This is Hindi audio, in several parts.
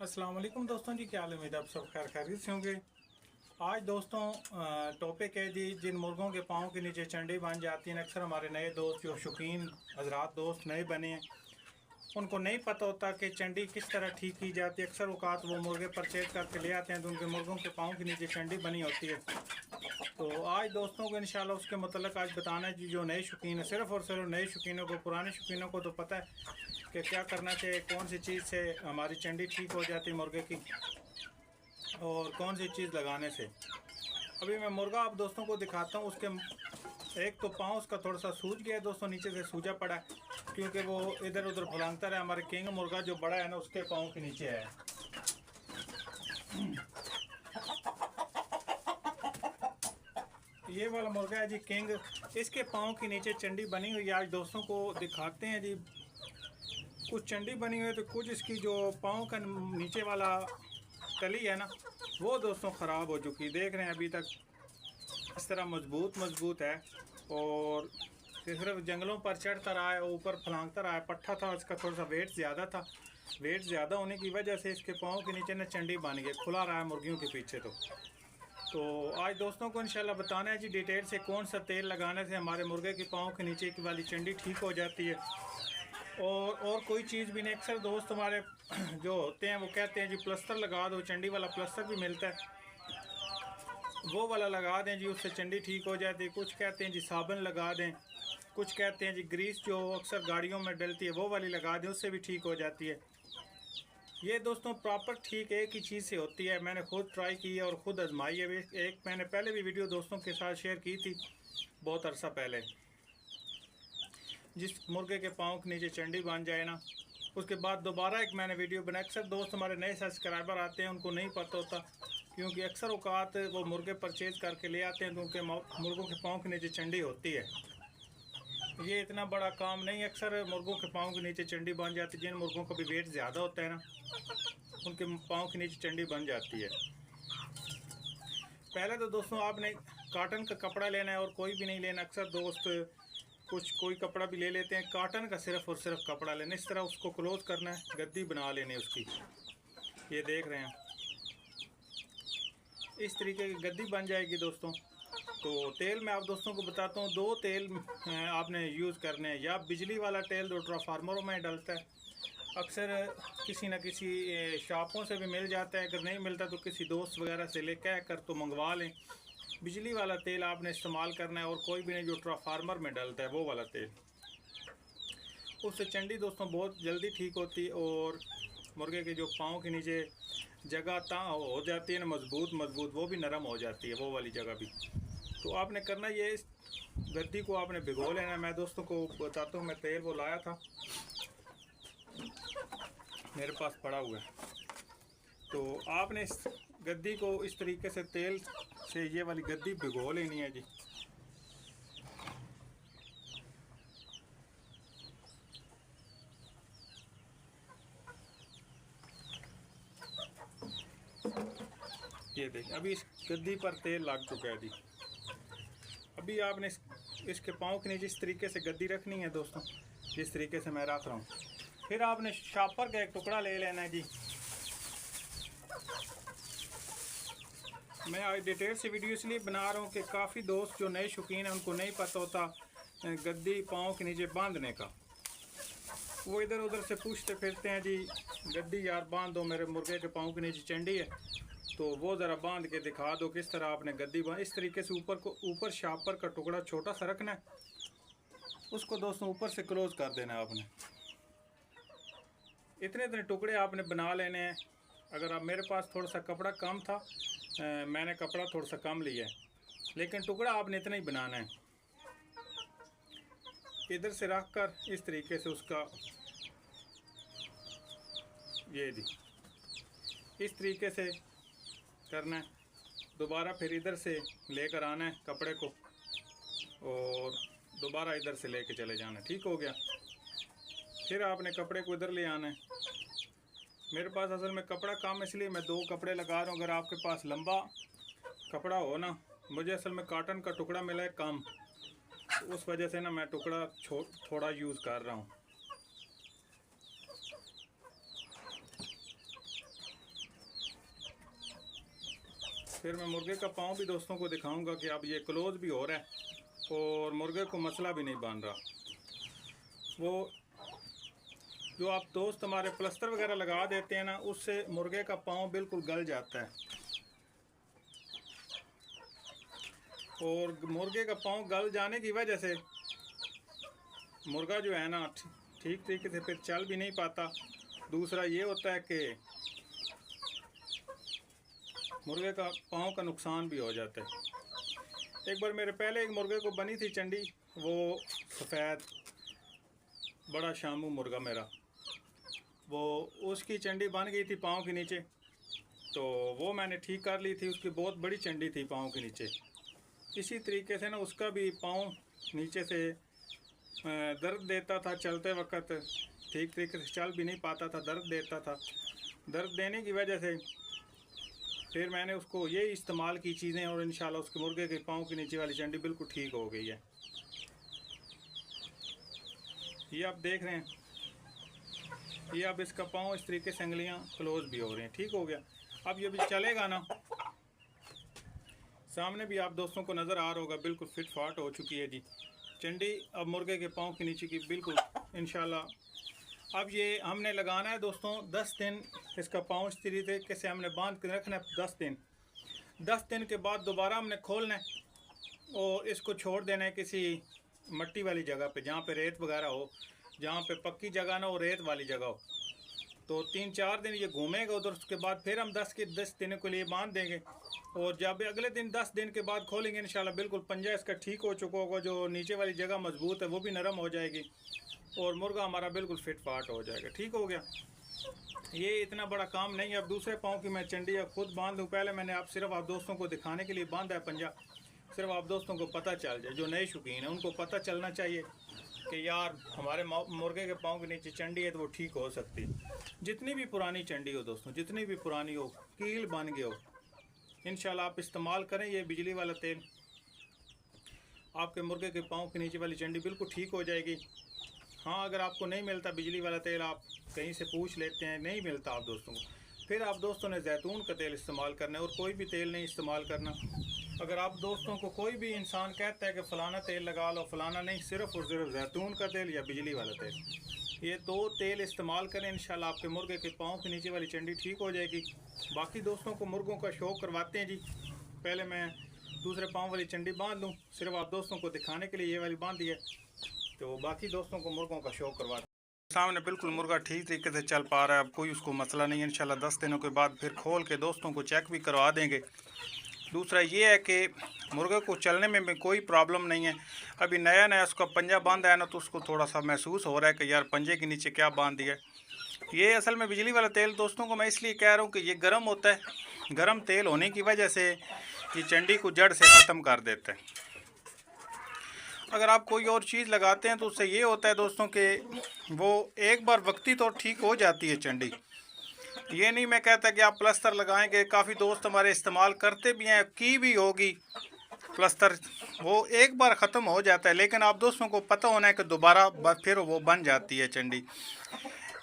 अस्सलाम वालेकुम दोस्तों जी, क्या हाल है? उम्मीद आप सब खैर खैरियत से होंगे। आज दोस्तों टॉपिक है जी, जिन मुर्गों के पाँव के नीचे चंडी बन जाती हैं। अक्सर हमारे नए दोस्त जो शौकीन हजरात दोस्त नए बने हैं, उनको नहीं पता होता कि चंडी किस तरह ठीक की जाती है। अक्सर औकात वो मुर्गे परचेज करके ले आते हैं तो उनके मुर्गों के पाँव के नीचे चंडी बनी होती है। तो आज दोस्तों को इंशाल्लाह उसके मतलब आज बताना है जी, जो नए शौकीन है, सिर्फ़ और सिर्फ नए शौकीनों को। पुराने शौकीनों को तो पता है कि क्या करना चाहिए, कौन सी चीज़ से हमारी चंडी ठीक हो जाती है मुर्गे की, और कौन सी चीज़ लगाने से। अभी मैं मुर्गा आप दोस्तों को दिखाता हूँ। उसके एक तो पाँव उसका थोड़ा सा सूज गया है दोस्तों, नीचे से सूजा पड़ा है क्योंकि वो इधर उधर फुलांगता है। हमारे किंग मुर्गा जो बड़ा है ना, उसके पाँव के नीचे है। ये वाला मुर्गा है जी किंग, इसके पाँव के नीचे चंडी बनी हुई है। आज दोस्तों को दिखाते हैं जी, कुछ चंडी बनी हुई है तो कुछ इसकी जो पाँव का नीचे वाला तली है ना, वो दोस्तों ख़राब हो चुकी। देख रहे हैं अभी तक इस तरह मजबूत है, और सिर्फ जंगलों पर चढ़ता रहा है, ऊपर फलांगता रहा है। पट्ठा था इसका, थोड़ा सा वेट ज़्यादा था। वेट ज़्यादा होने की वजह से इसके पाँव के नीचे ना चंडी बन गई, खुला रहा है मुर्गियों के पीछे। तो आज दोस्तों को इंशाल्लाह बताना है जी डिटेल से, कौन सा तेल लगाने से हमारे मुर्गे के पाँव के नीचे की वाली चंडी ठीक हो जाती है। और कोई चीज़ भी नहीं। अक्सर दोस्त हमारे जो होते हैं वो कहते हैं जी प्लस्तर लगा दो, चंडी वाला प्लस्तर भी मिलता है, वो वाला लगा दें जी, उससे चंडी ठीक हो जाती है। कुछ कहते हैं जी साबुन लगा दें, कुछ कहते हैं जी ग्रीस जो अक्सर गाड़ियों में डलती है वो वाली लगा दें, उससे भी ठीक हो जाती है। ये दोस्तों प्रॉपर ठीक एक ही चीज़ से होती है। मैंने खुद ट्राई की है और ख़ुद आजमाई है। एक मैंने पहले भी वीडियो दोस्तों के साथ शेयर की थी बहुत अरसा पहले। जिस मुर्गे के पाँव के नीचे चंडी बन जाए ना, उसके बाद दोबारा एक मैंने वीडियो बनाई। अक्सर दोस्त हमारे नए सब्सक्राइबर आते हैं, उनको नहीं पता होता, क्योंकि अक्सर औकात वो मुर्गे परचेज़ करके ले आते हैं तो उनके मुर्गों के पाँव के नीचे चंडी होती है। ये इतना बड़ा काम नहीं है। अक्सर मुर्गों के पाँव के नीचे चंडी बन जाती है। जिन मुर्गों का भी वेट ज़्यादा होता है ना, उनके पाँव के नीचे चंडी बन जाती है। पहले तो दोस्तों आपने कॉटन का कपड़ा लेना है, और कोई भी नहीं लेना। अक्सर दोस्त कोई कपड़ा भी ले लेते हैं, कॉटन का सिर्फ़ और सिर्फ कपड़ा लेना। इस तरह उसको क्लोज करना है, गद्दी बना लेनी उसकी। ये देख रहे हैं, इस तरीके की गद्दी बन जाएगी दोस्तों। तो तेल मैं आप दोस्तों को बताता हूँ, दो तेल आपने यूज़ करने हैं। या बिजली वाला तेल जो ट्रांसफार्मरों में डलता है, अक्सर किसी न किसी शॉपों से भी मिल जाता है। अगर नहीं मिलता तो किसी दोस्त वगैरह से ले कह कर तो मंगवा लें। बिजली वाला तेल आपने इस्तेमाल करना है, और कोई भी नहीं जो ट्रांसफार्मर में डलता है वो वाला तेल। उससे चंडी दोस्तों बहुत जल्दी ठीक होती है, और मुर्गे के जो पाँव के नीचे जगह हो जाती है ना मजबूत, वो भी नरम हो जाती है, वो वाली जगह भी। तो आपने करना ये, इस गद्दी को आपने भिगो लेना। मैं दोस्तों को बताता हूँ, मैं तेल वो लाया था, मेरे पास पड़ा हुआ है। तो आपने इस गद्दी को इस तरीके से तेल से ये वाली गद्दी भिगो लेनी है जी। ये देखिए, अभी इस गद्दी पर तेल लग चुका है जी। अभी आपने इसके पाँव के नीचे इस तरीके से गद्दी रखनी है दोस्तों, जिस तरीके से मैं रख रहा हूँ। फिर आपने शापर का एक टुकड़ा ले लेना है जी। मैं आज डिटेल से वीडियो इसलिए बना रहा हूँ कि काफ़ी दोस्त जो नए शौकीन हैं उनको नहीं पता होता गद्दी पाँव के नीचे बांधने का। वो इधर उधर से पूछते फिरते हैं जी, गद्दी यार बांध दो, मेरे मुर्गे के पाँव के नीचे चंडी है, तो वो ज़रा बांध के दिखा दो किस तरह आपने गद्दी बांध। इस तरीके से ऊपर शापर का टुकड़ा छोटा सा रखना है, उसको दोस्तों ऊपर से क्लोज कर देना है आपने। इतने टुकड़े आपने बना लेने हैं। अगर आप, मेरे पास थोड़ा सा कपड़ा कम था, मैंने कपड़ा थोड़ा सा कम लिया है, लेकिन टुकड़ा आपने इतना ही बनाना है। इधर से रख कर इस तरीके से उसका, ये जी इस तरीके से करना है। दोबारा फिर इधर से लेकर आना है कपड़े को, और दोबारा इधर से लेके चले जाना है। ठीक हो गया। फिर आपने कपड़े को इधर ले आना है। मेरे पास असल में कपड़ा कम, इसलिए मैं दो कपड़े लगा रहा हूँ। अगर आपके पास लंबा कपड़ा हो ना, मुझे असल में कॉटन का टुकड़ा मिला है कम, तो उस वजह से ना मैं टुकड़ा थोड़ा यूज़ कर रहा हूँ। फिर मैं मुर्गे का पाँव भी दोस्तों को दिखाऊंगा कि अब ये क्लोज भी हो रहा है और मुर्गे को मसला भी नहीं बन रहा। वो जो आप दोस्त हमारे प्लास्टर वगैरह लगा देते हैं ना, उससे मुर्गे का पाँव बिल्कुल गल जाता है और मुर्गे का पाँव गल जाने की वजह से मुर्गा जो है ना ठीक तरीके से फिर चल भी नहीं पाता। दूसरा ये होता है कि मुर्गे का पाँव का नुकसान भी हो जाता है। एक बार मेरे पहले एक मुर्गे को बनी थी चंडी, वो सफ़ेद बड़ा शामू मुर्गा मेरा, वो उसकी चंडी बन गई थी पाँव के नीचे, तो वो मैंने ठीक कर ली थी। उसकी बहुत बड़ी चंडी थी पाँव के नीचे। इसी तरीके से ना उसका भी पाँव नीचे से दर्द देता था चलते वक्त, ठीक तरीके से चल भी नहीं पाता था, दर्द देता था। दर्द देने की वजह से फिर मैंने उसको ये इस्तेमाल की चीज़ें और इंशाल्लाह उसके मुर्गे के पाँव के नीचे वाली चंडी बिल्कुल ठीक हो गई है। ये आप देख रहे हैं, ये अब इसका पाँव इस तरीके से अंगलियाँ क्लोज भी हो रही हैं, ठीक हो गया। अब ये भी चलेगा ना, सामने भी आप दोस्तों को नज़र आ रहा होगा, बिल्कुल फिट फाट हो चुकी है जी चंडी अब मुर्गे के पाँव के नीचे की बिल्कुल इंशाल्लाह। अब ये हमने लगाना है दोस्तों 10 दिन, इसका पाँव इस तरीके से हमने बांध के रखना है 10 दिन। 10 दिन के बाद दोबारा हमने खोलना है और इसको छोड़ देना है किसी मट्टी वाली जगह पे, जहाँ पे रेत वगैरह हो, जहाँ पे पक्की जगह ना हो, रेत वाली जगह हो। तो 3-4 दिन ये घूमेगा उधर, उसके बाद फिर हम 10 दिनों के लिए बांध देंगे और जब अगले दिन 10 दिन के बाद खोलेंगे इंशाल्लाह बिल्कुल पंजा इसका ठीक हो चुका होगा, जो नीचे वाली जगह मजबूत है वो भी नरम हो जाएगी और मुर्गा हमारा बिल्कुल फिट फाट हो जाएगा, ठीक हो गया। ये इतना बड़ा काम नहीं है। अब दूसरे पाँव की मैं चंडी अब खुद बांध दूँ, पहले मैंने सिर्फ आप दोस्तों को दिखाने के लिए बांधा है पंजा, सिर्फ आप दोस्तों को पता चल जाए, जो नए शौकीन हैं उनको पता चलना चाहिए कि यार हमारे मुर्गे के पाँव के नीचे चंडी है तो वो ठीक हो सकती है। जितनी भी पुरानी चंडी हो दोस्तों, जितनी भी पुरानी हो, कील बन गए हो, इंशाल्लाह आप इस्तेमाल करें ये बिजली वाला तेल, आपके मुर्गे के पाँव के नीचे वाली चंडी बिल्कुल ठीक हो जाएगी। हाँ, अगर आपको नहीं मिलता बिजली वाला तेल, आप कहीं से पूछ लेते हैं, नहीं मिलता आप दोस्तों को, फिर आप दोस्तों ने जैतून का तेल इस्तेमाल करना है और कोई भी तेल नहीं इस्तेमाल करना। अगर आप दोस्तों को कोई भी इंसान कहता है कि फ़लाना तेल लगा लो, फ़लाना नहीं, सिर्फ़ और सिर्फ जैतून का तेल या बिजली वाला तेल, ये 2 तेल इस्तेमाल करें, इंशाल्लाह आपके मुर्गे के पाँव के नीचे वाली चंडी ठीक हो जाएगी। बाकी दोस्तों को मुर्गों का शौक़ करवाते हैं जी, पहले मैं दूसरे पाँव वाली चंडी बांध दूँ, सिर्फ आप दोस्तों को दिखाने के लिए ये वाली बांधी है, तो बाकी दोस्तों को मुर्गों का शौक़ करवाते हैं। सामने बिल्कुल मुर्गा ठीक तरीके से चल पा रहा है, अब कोई उसको मसला नहीं है। इंशाल्लाह 10 दिनों के बाद फिर खोल के दोस्तों को चेक भी करवा देंगे। दूसरा ये है कि मुर्गे को चलने में भी कोई प्रॉब्लम नहीं है। अभी नया नया उसका पंजा बांधा है ना, तो उसको थोड़ा सा महसूस हो रहा है कि यार पंजे के नीचे क्या बांध दिया। ये असल में बिजली वाला तेल दोस्तों को मैं इसलिए कह रहा हूँ कि ये गर्म होता है, गर्म तेल होने की वजह से ये चंडी को जड़ से ख़त्म कर देता है। अगर आप कोई और चीज़ लगाते हैं तो उससे ये होता है दोस्तों कि वो एक बार वक्ती तो ठीक हो जाती है चंडी। ये नहीं मैं कहता कि आप प्लास्टर लगाएंगे, काफ़ी दोस्त हमारे इस्तेमाल करते भी हैं, की भी होगी प्लास्टर, वो एक बार ख़त्म हो जाता है, लेकिन आप दोस्तों को पता होना है कि दोबारा फिर वो बन जाती है चंडी।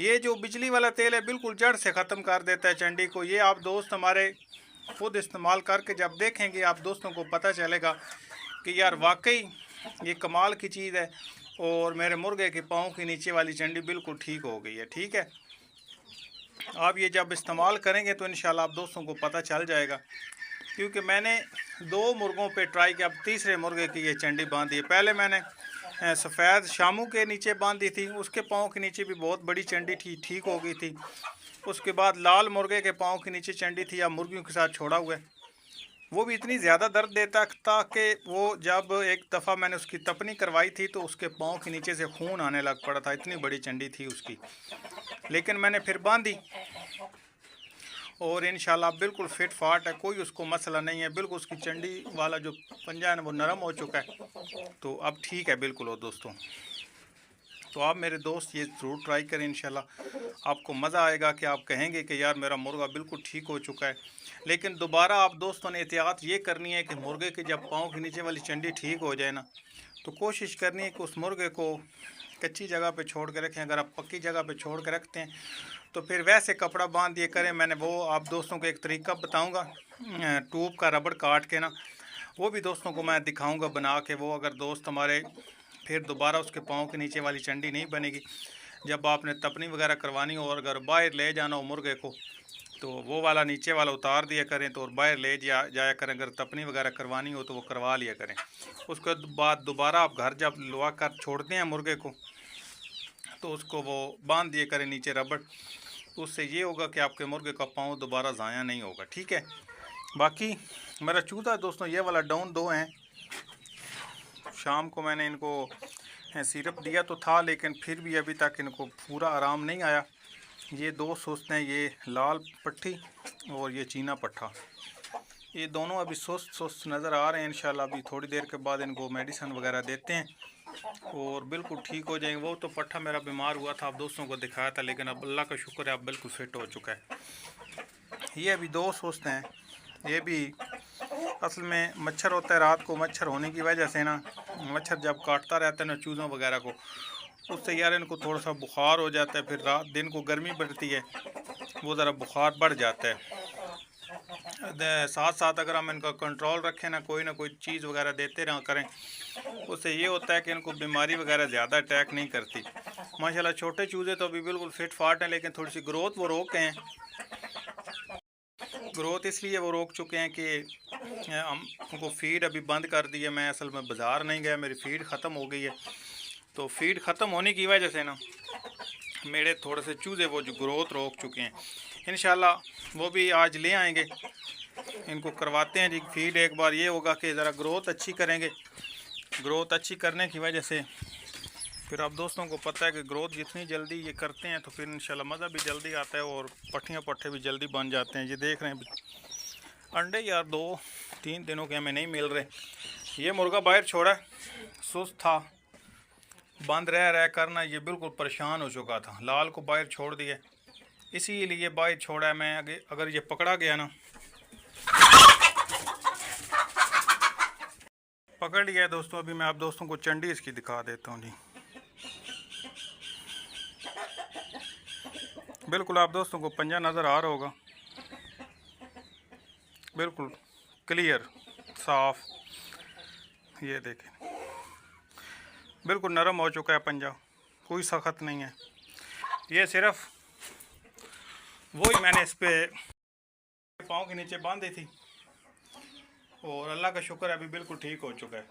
ये जो बिजली वाला तेल है बिल्कुल जड़ से ख़त्म कर देता है चंडी को। ये आप दोस्त हमारे खुद इस्तेमाल करके जब देखेंगे आप दोस्तों को पता चलेगा कि यार वाकई ये कमाल की चीज़ है और मेरे मुर्गे के पाँव के नीचे वाली चंडी बिल्कुल ठीक हो गई है, ठीक है। आप ये जब इस्तेमाल करेंगे तो इंशाल्लाह आप दोस्तों को पता चल जाएगा, क्योंकि मैंने 2 मुर्गों पे ट्राई किया, अब तीसरे मुर्गे की ये चंडी बांधी है। पहले मैंने सफ़ेद शामू के नीचे बांधी थी, उसके पाँव के नीचे भी बहुत बड़ी चंडी थी, ठीक हो गई थी। उसके बाद लाल मुर्गे के पाँव के नीचे चंडी थी, अब मुर्गियों के साथ छोड़ा हुआ है, वो भी इतनी ज़्यादा दर्द देता था कि वो जब एक दफ़ा मैंने उसकी तपनी करवाई थी तो उसके पाँव के नीचे से खून आने लग पड़ा था, इतनी बड़ी चंडी थी उसकी। लेकिन मैंने फिर बांधी और इंशाल्लाह बिल्कुल फिट फाट है, कोई उसको मसला नहीं है, बिल्कुल उसकी चंडी वाला जो पंजा है ना वो नरम हो चुका है, तो अब ठीक है बिल्कुल हो दोस्तों। तो आप मेरे दोस्त ये ज़रूर ट्राई करें, इंशाल्लाह आपको मज़ा आएगा कि आप कहेंगे कि यार मेरा मुर्गा बिल्कुल ठीक हो चुका है। लेकिन दोबारा आप दोस्तों ने एहतियात ये करनी है कि मुर्गे के जब पाँव के नीचे वाली चंडी ठीक हो जाए ना, तो कोशिश करनी है कि उस मुर्गे को कच्ची जगह पे छोड़ के रखें। अगर आप पक्की जगह पे छोड़ के रखते हैं तो फिर वैसे कपड़ा बांध दिए करें। मैंने वो आप दोस्तों को एक तरीका बताऊंगा ट्यूब का रबड़ काट के ना, वो भी दोस्तों को मैं दिखाऊंगा बना के। वो अगर दोस्त हमारे फिर दोबारा उसके पाँव के नीचे वाली चंडी नहीं बनेगी। जब आपने तपनी वगैरह करवानी हो और अगर बाहर ले जाना हो मुर्गे को तो वो वाला नीचे वाला उतार दिया करें तो और बाहर ले जाया करें। अगर तपनी वगैरह करवानी हो तो वो करवा लिया करें। उसके बाद दोबारा आप घर जब लुआ कर छोड़ते हैं मुर्गे को तो उसको वो बांध दिए करें नीचे रबड़। उससे ये होगा कि आपके मुर्गे का पाँव दोबारा ज़ाया नहीं होगा। ठीक है। बाकी मेरा चूजा दोस्तों ये वाला डाउन 2 हैं। शाम को मैंने इनको सिरप दिया तो था लेकिन फिर भी अभी तक इनको पूरा आराम नहीं आया। ये 2 सुस्त हैं, ये लाल पट्टी और ये चीना पट्ठा। ये दोनों अभी सुस्त नज़र आ रहे हैं। इंशाल्लाह अभी थोड़ी देर के बाद इनको मेडिसिन वगैरह देते हैं और बिल्कुल ठीक हो जाएंगे। वो तो पट्ठा मेरा बीमार हुआ था, आप दोस्तों को दिखाया था, लेकिन अब अल्लाह का शुक्र है अब बिल्कुल फिट हो चुका है। ये अभी 2 सुस्त हैं। ये भी असल में मच्छर होता है रात को, मच्छर होने की वजह से ना, मच्छर जब काटता रहता है ना चूज़ों वगैरह को, उससे यार इनको थोड़ा सा बुखार हो जाता है। फिर रात दिन को गर्मी बढ़ती है, वो ज़रा बुखार बढ़ जाता है। साथ साथ अगर हम इनका कंट्रोल रखें ना कोई चीज़ वगैरह देते रहा करें, उससे ये होता है कि इनको बीमारी वगैरह ज़्यादा अटैक नहीं करती। माशाल्लाह छोटे चूज़े तो अभी बिल्कुल फिट फाट हैं, लेकिन थोड़ी सी ग्रोथ वो रोक हैं। ग्रोथ इसलिए वो रोक चुके हैं कि हम उनको फीड अभी बंद कर दी है। मैं असल में बाज़ार नहीं गया, मेरी फ़ीड ख़त्म हो गई है। तो फीड ख़त्म होने की वजह से ना मेरे थोड़े से चूज़े वो जो ग्रोथ रोक चुके हैं। इंशाल्लाह वो भी आज ले आएंगे, इनको करवाते हैं जी फीड। एक बार ये होगा कि ज़रा ग्रोथ अच्छी करेंगे। ग्रोथ अच्छी करने की वजह से फिर आप दोस्तों को पता है कि ग्रोथ जितनी जल्दी ये करते हैं तो फिर इंशाल्लाह मज़ा भी जल्दी आता है और पट्टियाँ पट्टे भी जल्दी बन जाते हैं। ये देख रहे हैं अंडे यार 2-3 दिनों के हमें नहीं मिल रहे। ये मुर्गा बाहर छोड़ा, सुस्त था, बंद रह करना ये बिल्कुल परेशान हो चुका था। लाल को बाहर छोड़ दिया, इसीलिए बाहर छोड़ा है। मैं अगर ये पकड़ा गया ना, पकड़ लिया है दोस्तों। अभी मैं आप दोस्तों को चंडी इसकी दिखा देता हूँ जी। बिल्कुल आप दोस्तों को पंजा नज़र आ रहा होगा, बिल्कुल क्लियर साफ। ये देखें बिल्कुल नरम हो चुका है पंजा, कोई सख्त नहीं है। ये सिर्फ वही मैंने इस पे पाँव के नीचे बांधी थी और अल्लाह का शुक्र है अभी बिल्कुल ठीक हो चुका है।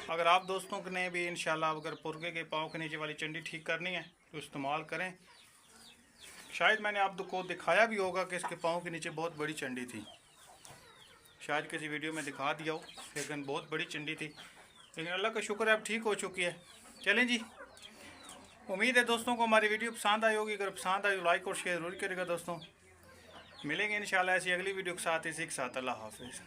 अगर आप दोस्तों ने भी इंशाल्लाह अगर मुर्गे के पाँव के नीचे वाली चंडी ठीक करनी है तो इस्तेमाल करें। शायद मैंने आपको दिखाया भी होगा कि इसके पाँव के नीचे बहुत बड़ी चंडी थी, शायद किसी वीडियो में दिखा दिया हो, लेकिन बहुत बड़ी चंडी थी। लेकिन अल्लाह का शुक्र है अब ठीक हो चुकी है। चलें जी, उम्मीद है दोस्तों को हमारी वीडियो पसंद आई होगी। अगर पसंद आई तो लाइक और शेयर जरूर करेगा दोस्तों। मिलेंगे इंशाल्लाह ऐसी अगली वीडियो के साथ, इसी के साथ। अल्लाह हाफिज़।